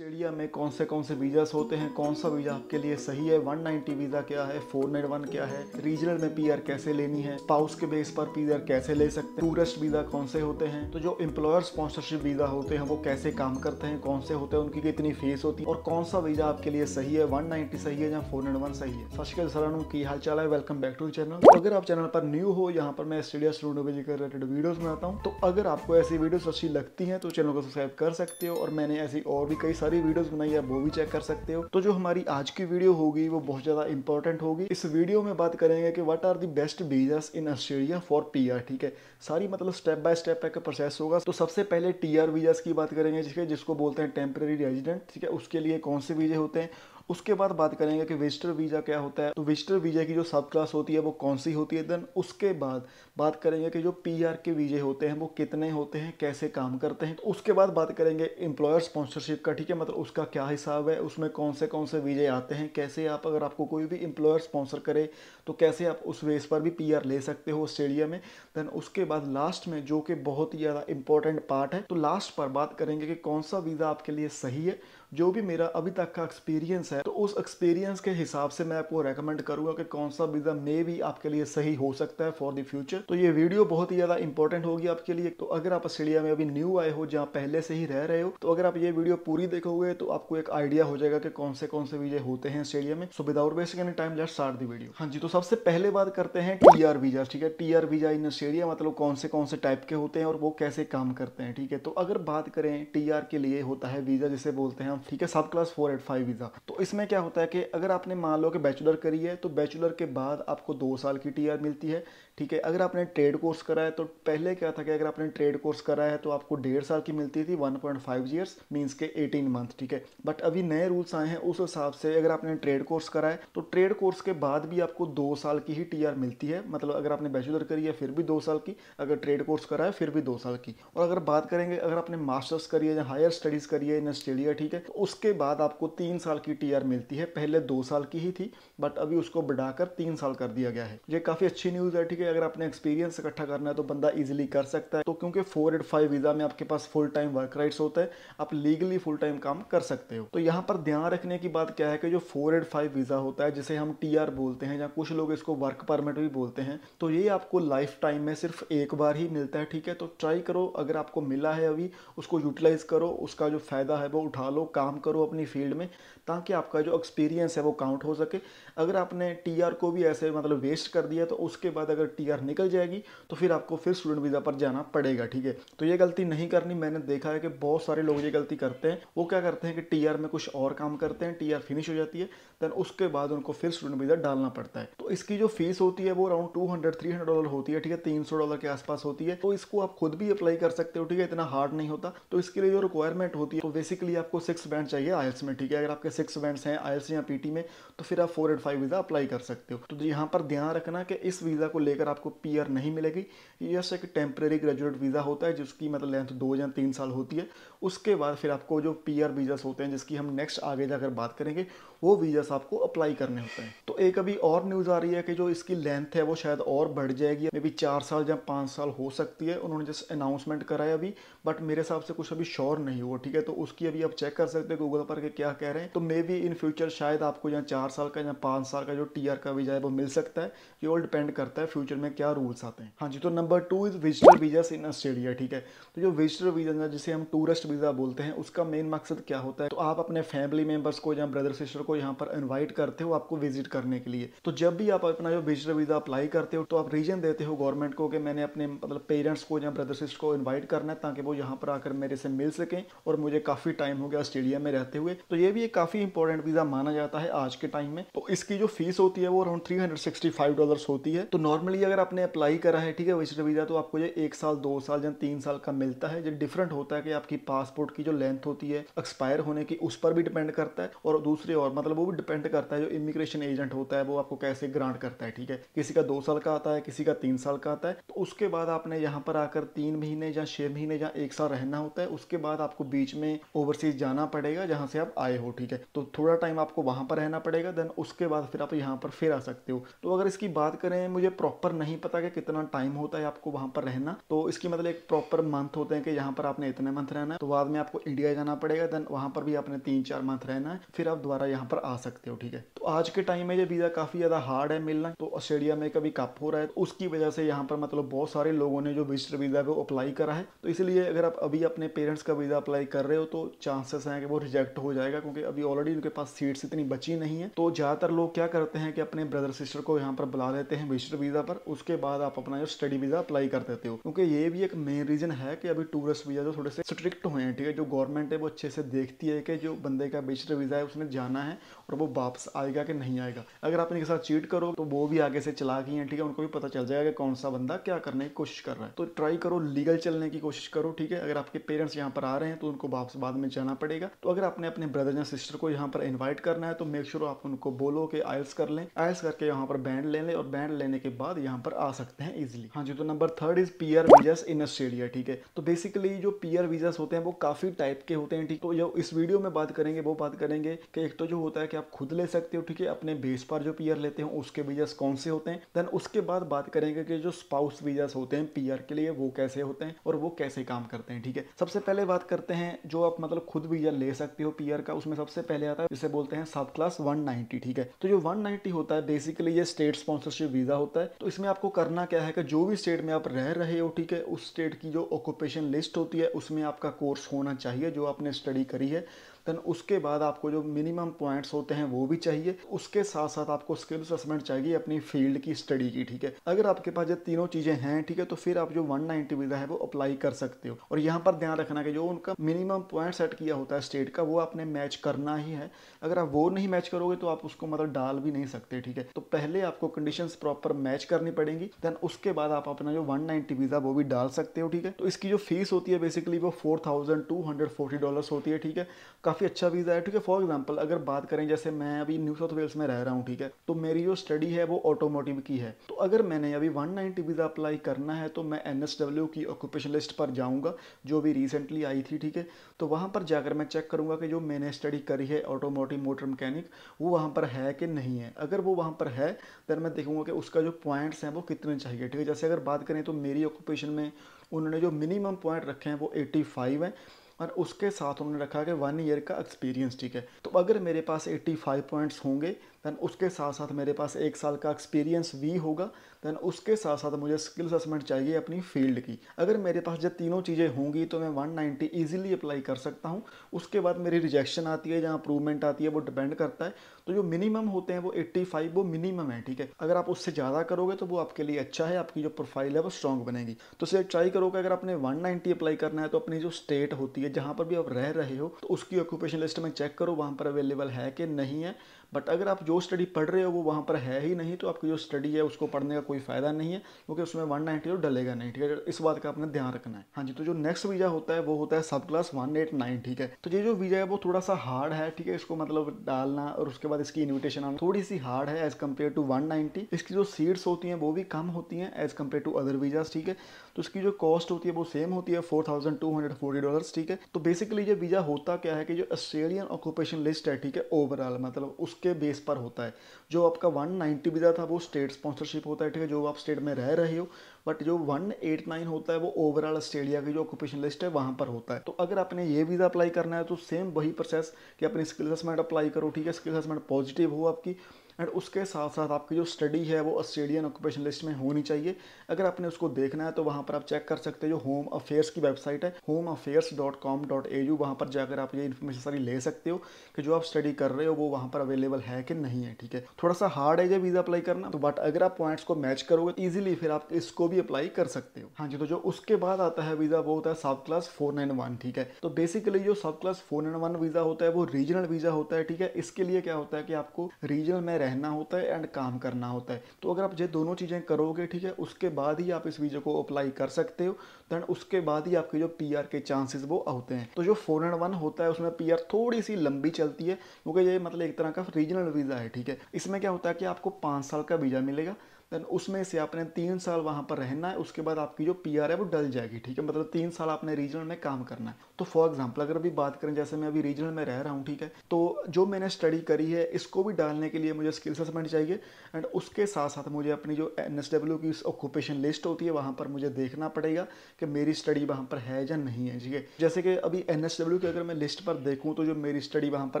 Australia में कौन से वीज़ास होते हैं, कौन सा वीज़ा आपके लिए सही है, 190 वीज़ा क्या है, 491 क्या है, रीजनल में पीआर कैसे लेनी है, स्पाउस के बेस पर पीआर कैसे ले सकते हैं, टूरिस्ट वीज़ा कौन से होते हैं, तो जो एम्प्लॉयर स्पॉन्सरशिप वीज़ा होते हैं वो कैसे काम करते हैं, कौन से होते हैं, उनकी कितनी फीस होती है और कौन सा वीज़ा आपके लिए सही है, 190 सही है या 491 सही है। सत श्री अकाल की हाल चाल है, वेलकम बैक टू चैनल। तो अगर आप चैनल पर न्यू हो, यहाँ पर मैं ऑस्ट्रेलिया स्टूडेंट के रिलेटेड वीडियोस बनाता हूँ, तो अगर आपको ऐसी वीडियोस अच्छी लगती हैं तो चैनल को सब्सक्राइब कर सकते हो और मैंने ऐसी और भी कई सारी वीडियोस बनाई है, वो भी चेक कर सकते हो। तो जो हमारी आज की वीडियो होगी वो बहुत ज़्यादा इंपॉर्टेंट होगी। इस वीडियो में बात करेंगे कि what are the best visas in Australia for PR. ठीक है, सारी मतलब स्टेप बाय स्टेप का प्रोसेस होगा। तो सबसे पहले टीआर वीजास की बात करेंगे, जिसको बोलते हैं टेम्परेरी रेजिडेंट। ठीक है, उसके लिए कौन से वीजे होते हैं। उसके बाद बात करेंगे कि विजिटर वीज़ा क्या होता है, तो विजिटर वीज़ा की जो सब क्लास होती है वो कौन सी होती है। देन उसके बाद बात करेंगे कि जो पीआर के वीजे होते हैं वो कितने होते हैं, कैसे काम करते हैं। तो उसके बाद बात करेंगे एम्प्लॉयर स्पॉन्सरशिप का। ठीक है, मतलब उसका क्या हिसाब है, उसमें कौन से वीजे आते हैं, कैसे आप, अगर आपको कोई भी एम्प्लॉयर स्पॉन्सर करे तो कैसे आप उस बेस पर भी पीआर ले सकते हो ऑस्ट्रेलिया में। देन उसके बाद लास्ट में, जो कि बहुत ही ज़्यादा इंपॉर्टेंट पार्ट है, तो लास्ट पर बात करेंगे कि कौन सा वीज़ा आपके लिए सही है। जो भी मेरा अभी तक का एक्सपीरियंस है, तो उस एक्सपीरियंस के हिसाब से मैं आपको रेकमेंड करूंगा कि कौन सा वीज़ा मे भी आपके लिए सही हो सकता है फॉर द फ्यूचर। तो ये वीडियो बहुत ही ज़्यादा इंपॉर्टेंट होगी आपके लिए। तो अगर आप ऑस्ट्रेलिया में अभी न्यू आए हो, जहाँ पहले से ही रह रहे हो, तो अगर आप ये वीडियो पूरी देखोगे तो आपको एक आइडिया हो जाएगा कि कौन से वीजे होते हैं ऑस्ट्रेलिया में। So without wasting any time, let's start the video. हाँ जी, तो सबसे पहले बात करते हैं टीआर वीजा। ठीक है, टीआर वीजा इन ऑस्ट्रेलिया मतलब कौन से टाइप के होते हैं और वो कैसे काम करते हैं। ठीक है, तो अगर बात करें टीआर के लिए होता है वीजा जिसे बोलते हैं हम, ठीक है, सब क्लास 485 वीज़ा। तो इसमें क्या होता है कि अगर आपने मान लो कि बैचलर करी है तो बैचलर के बाद आपको 2 साल की टीआर मिलती है। ठीक है, अगर आपने ट्रेड कोर्स करा है तो पहले क्या था कि अगर आपने ट्रेड कोर्स करा है तो आपको 1.5 साल की मिलती थी, 1.5 ईयर्स मीन्स के 18 मंथ। ठीक है, बट अभी नए रूल्स आए हैं, उस हिसाब से अगर आपने ट्रेड कोर्स करा है तो ट्रेड कोर्स के बाद भी आपको 2 साल की ही टीआर मिलती है। मतलब अगर आपने बैचलर करी है फिर भी 2 साल की, अगर ट्रेड कोर्स करा है फिर भी 2 साल की। और अगर बात करेंगे अगर आपने मास्टर्स करी है या हायर स्टडीज करी है इन ऑस्ट्रेलिया, ठीक है, तो उसके बाद आपको 3 साल की टीआर मिलती है। पहले 2 साल की ही थी, बट अभी उसको बढ़ाकर 3 साल कर दिया गया है। ये काफी अच्छी न्यूज है। ठीक है, अगर आपने एक्सपीरियंस इकट्ठा करना है तो बंदा इजीली कर सकता है। तो क्योंकि 485 वीजा में आपके पास फुल टाइम वर्क राइट्स होता है, आप लीगली फुल टाइम काम कर सकते हो। तो यहाँ पर ध्यान रखने की बात क्या है कि जो 485 वीजा होता है, जिसे हम टीआर बोलते हैं या कुछ लोग इसको वर्क परमिट भी बोलते हैं, तो ये आपको लाइफ टाइम में सिर्फ एक बार ही मिलता है। ठीक है, तो ट्राई करो, अगर आपको मिला है अभी उसको यूटिलाइज करो, उसका जो फायदा है वो उठा लो, काम करो अपनी फील्ड में, ताकि आपका जो एक्सपीरियंस है वो काउंट हो सके। अगर आपने टीआर को भी ऐसे मतलब वेस्ट कर दिया तो उसके बाद अगर टीआर निकल जाएगी तो फिर आपको फिर स्टूडेंट वीज़ा पर जाना पड़ेगा। ठीक है, तो ये गलती नहीं करनी। मैंने देखा है कि बहुत सारे लोग ये गलती करते हैं। वो क्या करते हैं कि टीआर में कुछ और काम करते हैं, टीआर फिनिश हो जाती है, देन उसके बाद उनको फिर स्टूडेंट वीज़ा डालना पड़ता है। तो इसकी जो फीस होती है वो अराउंड $200-300 होती है। ठीक है, $300 के आसपास होती है। तो इसको आप खुद भी अप्लाई कर सकते हो। ठीक है, इतना हार्ड नहीं होता। तो इसके लिए जो रिक्वायरमेंट होती है, तो बेसिकली आपको 6 बैंड चाहिए आईएलटीएस में। ठीक है, अगर आपके 6 बैंड्स हैं आईएलटीएस या पीटी में तो फिर आप 485 वीज़ा अप्लाई कर सकते हो। तो यहाँ पर ध्यान रखना कि इस वीज़ा को लेकर आपको पीआर नहीं मिलेगी। ये जैसे एक टेम्परेरी ग्रेजुएट वीज़ा होता है जिसकी मतलब लेंथ 2 या 3 साल होती है। उसके बाद फिर आपको जो पीआर वीज़ास होते हैं, जिसकी हम नेक्स्ट आगे जाकर बात करेंगे, वो वीज़ास आपको अप्लाई करने होते हैं। तो एक अभी और न्यूज़ आ रही है कि जो इसकी लेंथ है वो शायद और बढ़ जाएगी, मे बी 4 साल या 5 साल हो सकती है। उन्होंने जस्ट अनाउंसमेंट करा है अभी, बट मेरे हिसाब से कुछ अभी श्योर नहीं हुआ। ठीक है, तो उसकी अभी आप चेक कर सकते हैं गूगल पर कि क्या कह रहे हैं। तो मे बी इन फ्यूचर शायद आपको यहाँ 4 साल का या 5 साल का जो टीआर का वीज़ा है वो मिल सकता है। ये ऑल डिपेंड करता है फ्यूचर में क्या रूल्स आते हैं। हाँ जी, तो number 2 is visitor visa in Australia. ठीक है, तो जो विजिटर वीजा जिसे हम टूरिस्ट वीजा बोलते हैं, उसका मेन मकसद क्या होता है, तो आप अपने फैमिली मेंबर्स को या ब्रदर सिस्टर को यहाँ पर इनवाइट करते हो आपको विजिट करने के लिए। तो जब भी आप अपना जो विजिटर वीजा अप्लाई करते हो तो आप रीजन देते हो गवर्नमेंट को कि मैंने अपने मतलब पेरेंट्स को या ब्रदर सिस्टर को इन्वाइट करना है ताकि वो यहाँ पर आकर मेरे से मिल सकें, और मुझे काफी टाइम हो गया ऑस्ट्रेलिया में रहते हुए। तो ये भी एक काफी इंपॉर्टेंट वीजा माना जाता है आज के टाइम में। तो इसकी जो फीस होती है वो अराउंड $365 होती है। तो नॉर्मली अगर आपने अप्लाई करा है, ठीक है, विजिटर वीजा, तो आपको ये 1 साल 2 साल या 3 साल का मिलता है। जो डिफरेंट होता है कि आपकी पासपोर्ट की जो लेंथ होती है एक्सपायर होने की, उस पर भी डिपेंड करता है, और दूसरी और मतलब वो भी डिपेंड करता है जो इमिग्रेशन एजेंट होता है वो आपको कैसे ग्रांट करता है। ठीक है, किसी का 2 साल का आता है, किसी का 3 साल का आता है। तो उसके बाद आपने यहाँ पर आकर 3 महीने या 6 महीने या 1 साल रहना होता है। उसके बाद आपको बीच में ओवरसीज जाना पड़ेगा जहाँ से आप आए हो। ठीक है, तो थोड़ा टाइम आपको वहाँ पर रहना पड़ेगा, देन उसके बाद फिर आप यहाँ पर फिर आ सकते हो। तो अगर इसकी बात करें, मुझे प्रॉपर प्रॉपर नहीं पता कि कितना टाइम होता है आपको वहाँ पर रहना, तो इसकी मतलब एक प्रॉपर मंथ होते हैं कि यहाँ पर आपने इतने मंथ रहना है, तो बाद में आपको इंडिया जाना पड़ेगा, देन वहाँ पर भी आपने 3-4 मंथ रहना है, फिर आप दोबारा यहाँ पर आ सकते हो, ठीक है। तो आज के टाइम में ये वीज़ा काफ़ी ज़्यादा हार्ड है मिलना, तो ऑस्ट्रेलिया में कभी कप हो रहा है, तो उसकी वजह से यहाँ पर मतलब बहुत सारे लोगों ने जो विजिटर वीज़ा वो अप्लाई करा है, तो इसलिए अगर आप अभी अपने पेरेंट्स का वीज़ा अप्लाई कर रहे हो तो चांसेस हैं कि वो रिजेक्ट हो जाएगा, क्योंकि अभी ऑलरेडी उनके पास सीट्स इतनी बची नहीं है। तो ज़्यादातर लोग क्या करते हैं कि अपने ब्रदर सिस्टर को यहाँ पर बुला लेते हैं विजिटर वीज़ा पर, उसके बाद आप अपना जो स्टडी वीज़ा अप्लाई कर देते हो, क्योंकि ये भी एक मेन रीज़न है कि अभी टूरिस्ट वीज़ा जो थोड़े से स्ट्रिक्ट हुए हैं, ठीक है। जो गवर्नमेंट है वो अच्छे से देखती है कि जो बंदे का विजिटर वीज़ा है उसने जाना है और वो वापस आएगा कि नहीं आएगा। अगर आप इनके साथ चीट करो तो वो भी आगे से चलाकी हैं, ठीक है, उनको भी पता चल जाएगा कि कौन सा बंदा क्या करने की कोशिश कर रहा है। तो ट्राई करो लीगल चलने की कोशिश करो, ठीक है। अगर आपके पेरेंट्स यहाँ पर आ रहे हैं तो उनको वापस बाद में जाना पड़ेगा। तो अगर आपने अपने ब्रदर या सिस्टर को यहाँ पर इन्वाइट करना है तो मेक श्योर आप उनको बोलो कि आइल्स कर लें, आइल्स करके यहाँ पर बैंड ले लें और बैंड लेने के बाद यहाँ पर आ सकते हैं इजिली। हाँ जी, तो number 3 is PR visas in Australia, ठीक है। तो बेसिकली जो पीआर वीजास होते हैं वो काफ़ी टाइप के होते हैं, ठीक। तो जो इस वीडियो में बात करेंगे वो बात करेंगे कि एक तो जो होता है कि आप खुद ले सकते हो, ठीक है, अपने बेस पर जो पीआर लेते हैं उसके वीजास कौन से होते हैं। देन उसके बाद बात करेंगे कि जो स्पाउस वीजास होते हैं पीआर के लिए वो कैसे होते हैं और वो कैसे काम करते हैं, ठीक है। सबसे पहले बात करते हैं जो आप मतलब खुद वीजा ले सकते हो पीआर का, उसमें सबसे पहले आता है जिसे बोलते हैं सब क्लास 190, ठीक है। तो जो 190 होता है बेसिकली ये स्टेट स्पॉन्सरशिप वीजा होता है। तो इसमें आपको करना क्या है कि जो भी स्टेट में आप रह रहे हो, ठीक है, उस स्टेट की जो ऑक्यूपेशन लिस्ट होती है उसमें आपका कोर्स होना चाहिए जो आपने स्टडी करी है। देन उसके बाद आपको जो मिनिमम पॉइंट्स होते हैं वो भी चाहिए, उसके साथ साथ आपको स्किल असेसमेंट चाहिए अपनी फील्ड की स्टडी की, ठीक है। अगर आपके पास ये तीनों चीज़ें हैं, ठीक है, तो फिर आप जो 190 वीज़ा है वो अप्लाई कर सकते हो। और यहाँ पर ध्यान रखना कि जो उनका मिनिमम पॉइंट सेट किया होता है स्टेट का वो आपने मैच करना ही है। अगर आप वो नहीं मैच करोगे तो आप उसको मतलब डाल भी नहीं सकते, ठीक है। तो पहले आपको कंडीशंस प्रॉपर मैच करनी पड़ेंगी, देन उसके बाद आप अपना जो 190 वीज़ा वो भी डाल सकते हो, ठीक है। तो इसकी जो फीस होती है बेसिकली वो $4,240 होती है, ठीक है। काफ़ी अच्छा वीज़ा है, ठीक है। फॉर एग्जांपल अगर बात करें जैसे मैं अभी न्यू साउथ वेल्स में रह रहा हूँ, ठीक है, तो मेरी जो स्टडी है वो ऑटोमोटिव की है। तो अगर मैंने अभी 190 वीज़ा अप्लाई करना है तो मैं NSW की ऑक्यूपेशन लिस्ट पर जाऊँगा जो भी रिसेंटली आई थी, ठीक है। तो वहाँ पर जाकर मैं चेक करूँगा कि जो मैंने स्टडी करी है ऑटोमोटिव मोटर मैकेनिक वो वहाँ पर है कि नहीं है। अगर वो वहाँ पर है देन मैं देखूँगा कि उसका जो पॉइंट्स हैं वो कितने चाहिए, ठीक है। जैसे अगर बात करें तो मेरी ऑक्यूपेशन में उन्होंने जो मिनिमम पॉइंट रखे हैं वो 85 हैं और उसके साथ उन्होंने रखा कि 1 ईयर का एक्सपीरियंस, ठीक है। तो अगर मेरे पास 85 पॉइंट्स होंगे देन उसके साथ साथ मेरे पास 1 साल का एक्सपीरियंस भी होगा, देन उसके साथ साथ मुझे स्किल असेसमेंट चाहिए अपनी फील्ड की। अगर मेरे पास जब तीनों चीज़ें होंगी तो मैं 190 ईजिली अप्लाई कर सकता हूँ। उसके बाद मेरी रिजेक्शन आती है, जहाँ अप्रूवमेंट आती है वो डिपेंड करता है। तो जो मिनिमम होते हैं वो 85 वो मिनिमम है, ठीक है। अगर आप उससे ज़्यादा करोगे तो वो आपके लिए अच्छा है, आपकी जो प्रोफाइल है वो स्ट्रॉन्ग बनेगी। तो इसे ट्राई करो कि अगर आपने 190 अप्लाई करना है तो अपनी जो स्टेट होती है जहाँ पर भी आप रह रहे हो तो उसकी ऑक्यूपेशन लिस्ट में चेक करो वहाँ पर अवेलेबल है कि नहीं है। बट अगर आप जो स्टडी पढ़ रहे हो वो वहाँ पर है ही नहीं तो आपकी जो स्टडी है उसको पढ़ने का कोई फ़ायदा नहीं है, क्योंकि उसमें 190 तो डलेगा नहीं, ठीक है। इस बात का आपने ध्यान रखना है। हाँ जी, तो जो नेक्स्ट वीज़ा होता है वो होता है सब क्लास 189, ठीक है। तो ये जो वीज़ा है वो थोड़ा सा हार्ड है, ठीक है। इसको मतलब डालना और उसके बाद इसकी इन्विटेशन आना थोड़ी सी हार्ड है एज़ कम्पेयर टू 190। इसकी जो सीट्स होती हैं वो भी कम होती हैं as compared to other visas, ठीक है। तो इसकी जो कॉस्ट होती है वो सेम होती है $4,240, ठीक है। तो बेसिकली ये वीज़ा होता क्या है कि जो ऑस्ट्रेलियन ऑक्यूपेशन लिस्ट है, ठीक है, ओवरऑल मतलब उसके बेस पर होता है। जो आपका 190 वीज़ा था वो स्टेट स्पॉन्सरशिप होता है, ठीक है, जो आप स्टेट में रह रहे हो। बट जो 189 होता है वो ओवरऑल ऑस्ट्रेलिया की जो ऑक्यूपेशन लिस्ट है वहाँ पर होता है। तो अगर आपने ये वीज़ा अप्लाई करना है तो सेम वही प्रोसेस कि अपनी स्किल असेसमेंट अप्लाई करो, ठीक है। स्किल असेसमेंट पॉजिटिव हो आपकी एंड उसके साथ साथ आपकी जो स्टडी है वो ऑस्ट्रेलियन ऑक्यूपेशन लिस्ट में होनी चाहिए। अगर आपने उसको देखना है तो वहाँ पर आप चेक कर सकते हो, जो होम अफेयर्स की वेबसाइट है homeaffairs.com.au, वहाँ पर जाकर आप ये इन्फॉर्मेशन सारी ले सकते हो कि जो आप स्टडी कर रहे हो वो वहाँ पर अवेलेबल है कि नहीं है, ठीक है। थोड़ा सा हार्ड है ये वीज़ा अप्लाई करना, तो बट अगर आप पॉइंट्स को मैच करोगे ईजिली फिर आप इसको भी अप्लाई कर सकते हो। हाँ जी, तो जो उसके बाद आता है वीज़ा वो होता है सब क्लास 491, ठीक है। तो बेसिकली जो सब क्लास 491 वीज़ा होता है वो रीजनल वीज़ा होता है, ठीक है। इसके लिए क्या होता है कि आपको रीजनल में रहना होता है एंड काम करना होता है। तो अगर आप ये दोनों चीज़ें करोगे, ठीक है, उसके बाद ही आप इस वीज़ा को अप्लाई कर सकते हो। देन उसके बाद ही आपके जो पीआर के चांसेस वो होते हैं। तो जो 491 होता है उसमें पीआर थोड़ी सी लंबी चलती है, क्योंकि ये मतलब एक तरह का रीजनल वीज़ा है, ठीक है। इसमें क्या होता है कि आपको 5 साल का वीज़ा मिलेगा। देन उसमें से आपने 3 साल वहाँ पर रहना है, उसके बाद आपकी जो PR है वो डल जाएगी, ठीक है। मतलब 3 साल आपने रीजनल में काम करना है। तो फॉर एग्जाम्पल अगर अभी बात करें, जैसे मैं अभी रीजनल में रह रहा हूँ, ठीक है, तो जो मैंने स्टडी करी है इसको भी डालने के लिए मुझे स्किल असेसमेंट चाहिए, एंड उसके साथ साथ मुझे अपनी जो NSW की ऑक्यूपेशन लिस्ट होती है वहाँ पर मुझे देखना पड़ेगा कि मेरी स्टडी वहाँ पर है या नहीं है, ठीक है। जैसे कि अभी NSW की अगर मैं लिस्ट पर देखूँ तो जो मेरी स्टडी वहाँ पर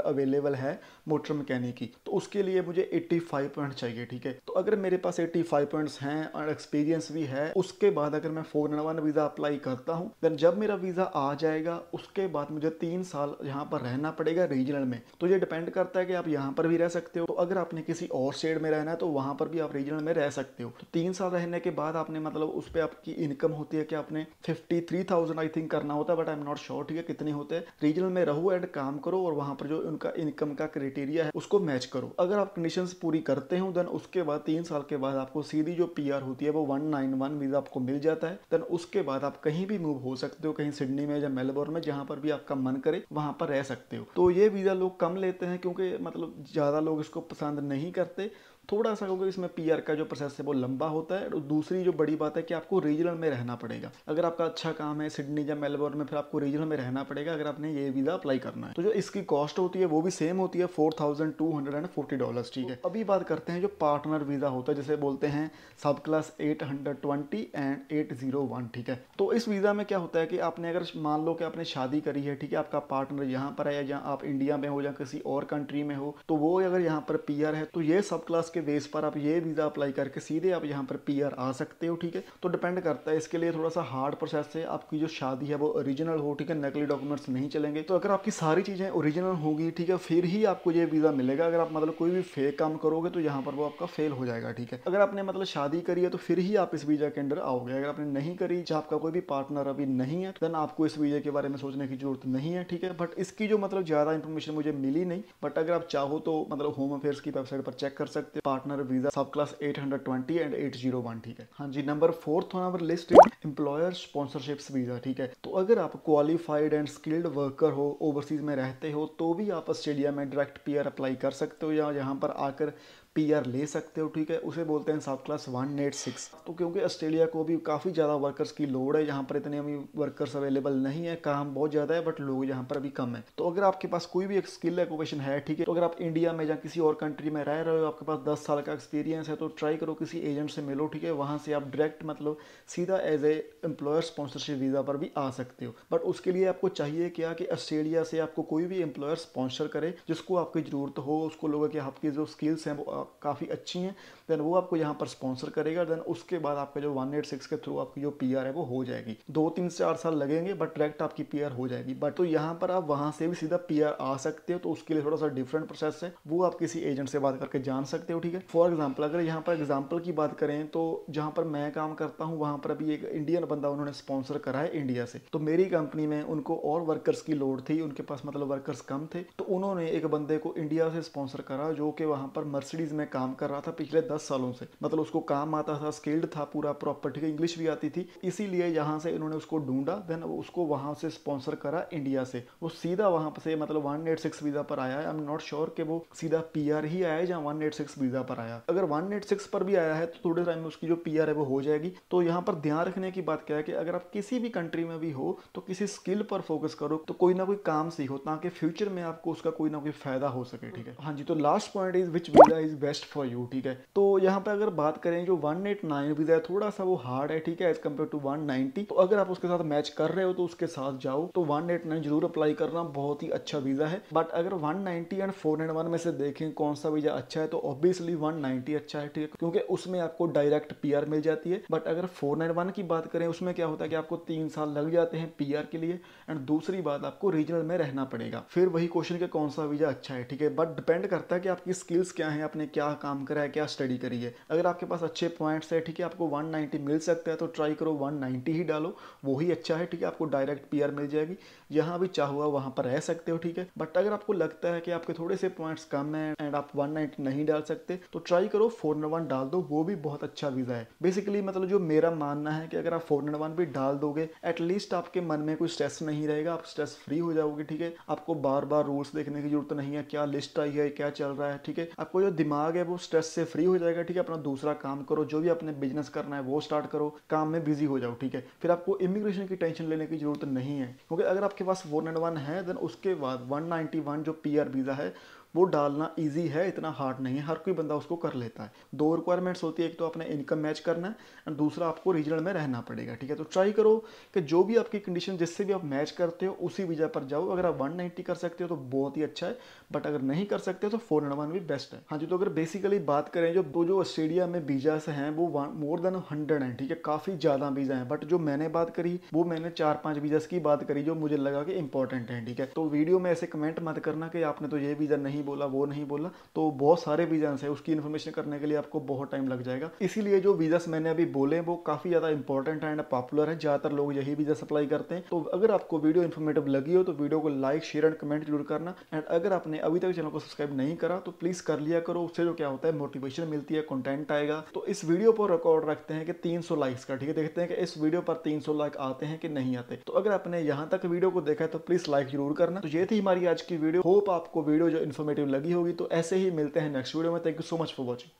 अवेलेबल है मोटर मैकेनिक की, तो उसके लिए मुझे 85 पॉइंट चाहिए, ठीक है। तो अगर मेरे पास 85 पॉइंट्स हैं और एक्सपीरियंस भी है, उसके बाद अगर मैं 491 वीज़ा अप्लाई करता हूँ, देन जब मेरा वीज़ा आ जाएगा उसके बाद मुझे 3 साल यहाँ पर रहना पड़ेगा रीजनल में। तो ये डिपेंड करता है कि आप यहाँ पर भी रह सकते हो, तो अगर आपने किसी और स्टेट में रहना है तो वहाँ पर भी आप रीजनल में रह सकते हो। तो 3 साल रहने के बाद आपने मतलब उस पर आपकी इनकम होती है कि आपने 53,000 आई थिंक करना होता है, but I am not sure, ठीक है, कितने होते हैं। रीजनल में रहो एंड काम करो और वहाँ पर जो उनका इनकम का क्राइटेरिया है उसको मैच करो। अगर आप कंडीशंस पूरी करते हो देन उसके बाद 3 साल के बाद आपको सीधी जो PR होती है वो 191 वीज़ा आपको मिल जाता है। देन उसके बाद आप कहीं भी मूव हो सकते हो, कहीं सिडनी में या मेलबोर्न में, जहाँ पर भी आपका मन करे वहाँ पर रह सकते हो। तो ये वीज़ा लोग कम लेते हैं क्योंकि मतलब ज़्यादा लोग इसको पसंद नहीं करते थोड़ा सा, क्योंकि इसमें PR का जो प्रोसेस है वो लंबा होता है। और दूसरी जो बड़ी बात है कि आपको रीजनल में रहना पड़ेगा। अगर आपका अच्छा काम है सिडनी या मेलबोर्न में, फिर आपको रीजनल में रहना पड़ेगा अगर आपने ये वीज़ा अप्लाई करना है। तो जो इसकी कॉस्ट होती है वो भी सेम होती है, $4,240, ठीक है। अभी बात करते हैं जो पार्टनर वीज़ा होता है, जिसे बोलते हैं सब क्लास 820 एंड 801, ठीक है। तो इस वीज़ा में क्या होता है कि आपने अगर मान लो कि आपने शादी करी है, ठीक है, आपका पार्टनर यहाँ पर है या आप इंडिया में हो या किसी और कंट्री में हो, तो वो अगर यहाँ पर PR है तो ये सब क्लास के बेस पर आप ये वीज़ा अप्लाई करके सीधे आप यहाँ पर PR आ सकते हो, ठीक है। तो डिपेंड करता है, इसके लिए थोड़ा सा हार्ड प्रोसेस है। आपकी जो शादी है वो ओरिजिनल हो, ठीक है, नकली डॉक्यूमेंट्स नहीं चलेंगे। तो अगर आपकी सारी चीज़ें ओरिजिनल होगी, ठीक है, फिर ही आपको ये वीज़ा मिलेगा। अगर आप मतलब कोई भी फेक काम करोगे तो यहाँ पर वो आपका फेल हो जाएगा, ठीक है। अगर आपने मतलब शादी करी है तो फिर ही आप इस वीज़ा के अंदर आओगे। अगर आपने नहीं करी, जहाँ आपका कोई भी पार्टनर अभी नहीं है, देन आपको इस वीज़ा के बारे में सोचने की जरूरत नहीं है, ठीक है। बट इसकी जो मतलब ज़्यादा इन्फॉर्मेशन मुझे मिली नहीं, बट अगर आप चाहो तो मतलब होम अफेयर्स की वेबसाइट पर चेक कर सकते हो, partner visa subclass 820 and 801, ठीक है। हाँ जी, number 4 on our list employer sponsorships visa, ठीक है। तो अगर आप क्वालिफाइड एंड स्किल्ड वर्कर हो, ओवरसीज में रहते हो, तो भी आप ऑस्ट्रेलिया में डायरेक्ट PR अप्लाई कर सकते हो या यहाँ पर आकर PR ले सकते हो, ठीक है। उसे बोलते हैं सब क्लास 186। तो क्योंकि ऑस्ट्रेलिया को भी काफ़ी ज़्यादा वर्कर्स की लोड है, यहाँ पर इतने अभी वर्कर्स अवेलेबल नहीं है, काम बहुत ज़्यादा है बट लोग यहाँ पर भी कम है। तो अगर आपके पास कोई भी एक स्किल ऑक्यूपेशन है, ठीक है, तो अगर आप इंडिया में या किसी और कंट्री में रह रहे हो, आपके पास 10 साल का एक्सपीरियंस है, तो ट्राई करो किसी एजेंट से मिलो, ठीक है। वहाँ से आप डायरेक्ट मतलब सीधा as a employer sponsorship visa पर भी आ सकते हो। बट उसके लिए आपको चाहिए क्या कि ऑस्ट्रेलिया से आपको कोई भी एम्प्लॉयर स्पॉन्सर करे जिसको आपकी ज़रूरत हो, उसको लोगों कि आपकी जो स्किल्स हैं वो काफ़ी अच्छी हैं, देन वो आपको यहाँ पर स्पॉन्सर करेगा। देन उसके बाद आपका जो 186 के थ्रू आपकी जो PR है वो हो जाएगी। 2-3-4 साल लगेंगे बट डायरेक्ट आपकी PR हो जाएगी। बट तो यहाँ पर आप वहाँ से भी सीधा PR आ सकते हो, तो उसके लिए थोड़ा सा डिफरेंट प्रोसेस है, वो आप किसी एजेंट से बात करके जान सकते हो, ठीक है। फॉर एग्जाम्पल अगर यहाँ पर एग्जाम्पल की बात करें तो जहाँ पर मैं काम करता हूँ वहाँ पर अभी एक इंडियन बंदा उन्होंने स्पॉन्सर करा है इंडिया से। तो मेरी कंपनी में उनको और वर्कर्स की लोड थी, उनके पास मतलब वर्कर्स कम थे, तो उन्होंने एक बंदे को इंडिया से स्पॉन्सर करा जो कि वहाँ पर मर्सिडीज में काम कर रहा था पिछले 10 सालों से। मतलब उसको काम आता था, स्किल्ड था पूरा प्रॉपर, ठीक है, इंग्लिश भी आती थी, इसीलिए यहाँ से इन्होंने उसको ढूंढा, देन उसको वहाँ से स्पॉन्सर करा इंडिया से। वो सीधा वहाँ से मतलब 186 वीज़ा पर आया है। आई एम नॉट श्योर कि वो सीधा PR ही आया है या 186 वीज़ा पर आया। अगर 186 पर भी आया है तो थोड़े टाइम में उसकी जो PR है वो हो जाएगी। तो यहाँ पर ध्यान रखने की बात क्या है कि अगर आप किसी भी कंट्री में भी हो तो किसी स्किल पर फोकस करो, तो कोई ना कोई काम सीखो ताकि फ्यूचर में आपको उसका कोई ना कोई फायदा हो सके, ठीक है। हाँ जी, तो last point is which visa is best for you, ठीक है। तो यहाँ पे अगर बात करें जो 189 वीज़ा है थोड़ा सा वो हार्ड है, ठीक है, एज कम्पेयर टू 190। तो अगर आप उसके साथ मैच कर रहे हो तो उसके साथ जाओ, तो 189 जरूर अप्लाई करना, बहुत ही अच्छा वीज़ा है। बट अगर 190 एंड 491 में से देखें कौन सा वीज़ा अच्छा है, तो ऑब्वियसली 190 अच्छा है, ठीक है, क्योंकि उसमें आपको डायरेक्ट PR मिल जाती है। बट अगर 491 की बात करें उसमें क्या होता है कि आपको 3 साल लग जाते हैं PR के लिए, एंड दूसरी बात आपको रीजनल में रहना पड़ेगा। फिर वही क्वेश्चन कि कौन सा वीज़ा अच्छा है, ठीक है। बट डिपेंड करता है कि आपकी स्किल्स क्या है, आपने क्या काम करा है, क्या स्टडी करी है। अगर आपके पास अच्छे पॉइंट्स है, ठीक है, आपको 190 मिल सकता है, तो ट्राई करो 190 ही डालो, वो ही अच्छा है, ठीक है, आपको डायरेक्ट PR मिल जाएगी, जहाँ भी चाहो वहाँ पर रह सकते हो, ठीक है। बट अगर आपको लगता है कि आपके थोड़े से पॉइंट्स कम हैं एंड आप 190 नहीं डाल सकते, तो ट्राई करो 491 डाल दो, वो भी बहुत अच्छा वीज़ा है। बेसिकली मतलब जो मेरा मानना है कि अगर आप 491 भी डाल दोगे, एटलीस्ट आपके मन में कोई स्ट्रेस नहीं रहेगा, आप स्ट्रेस फ्री हो जाओगे, ठीक है। आपको बार बार रूल्स देखने की जरूरत नहीं है, क्या लिस्ट आई है, क्या चल रहा है, ठीक है। आपको जो दिमाग दिमाग है वो स्ट्रेस से फ्री हो जाएगा, ठीक है। अपना दूसरा काम करो, जो भी अपने बिजनेस करना है वो स्टार्ट करो, काम में बिजी हो जाओ, ठीक है। फिर आपको इमिग्रेशन की टेंशन लेने की जरूरत नहीं है, क्योंकि अगर आपके पास 491 है देन उसके बाद 191 जो PR वीज़ा है वो डालना इजी है, इतना हार्ड नहीं है, हर कोई बंदा उसको कर लेता है। दो रिक्वायरमेंट्स होती है, एक तो अपने इनकम मैच करना है एंड दूसरा आपको रीजनल में रहना पड़ेगा, ठीक है। तो ट्राई करो कि जो भी आपकी कंडीशन जिससे भी आप मैच करते हो उसी वीज़ा पर जाओ। अगर आप 190 कर सकते हो तो बहुत ही अच्छा है, बट अगर नहीं कर सकते तो 491 भी बेस्ट है। हाँ जी, तो अगर बेसिकली बात करें जो ऑस्ट्रेलिया में वीज़ास हैं वो मोर देन 100 हैं, ठीक है, काफ़ी ज़्यादा वीज़ा हैं। बट जो मैंने बात करी वो मैंने 4-5 वीज़ास की बात करी जो मुझे लगा कि इंपॉर्टेंट हैं, ठीक है। तो वीडियो में ऐसे कमेंट मत करना कि आपने तो ये वीज़ा नहीं बोला, वो नहीं बोला। तो बहुत सारे वीज़ास हैं, उसकी इन्फॉर्मेशन करने के लिए आपको बहुत टाइम लग जाएगा। इसीलिए जो वीज़ास मैंने अभी बोले वो काफ़ी ज़्यादा इंपॉर्टेंट एंड पॉपुलर है, ज़्यादातर लोग यही वीज़ा अप्लाई करते हैं। तो अगर आपको वीडियो इन्फॉर्मेटिव लगी हो तो वीडियो को लाइक, शेयर एंड कमेंट जरूर करना। एंड अगर आपने अभी तक चैनल को सब्सक्राइब नहीं करा तो प्लीज़ कर लिया करो, उससे जो क्या होता है मोटिवेशन मिलती है, कंटेंट आएगा। तो इस वीडियो पर रिकॉर्ड रखते हैं कि 300 लाइक्स का, ठीक है। देखते हैं कि इस वीडियो पर 300 लाइक आते हैं कि नहीं आते। तो अगर आपने यहाँ तक वीडियो को देखा है तो प्लीज़ लाइक जरूर करना। तो ये थी हमारी आज की वीडियो, होप आपको वीडियो जो इन्फॉर्मेटिव लगी होगी। तो ऐसे ही मिलते हैं नेक्स्ट वीडियो में। Thank you so much for watching.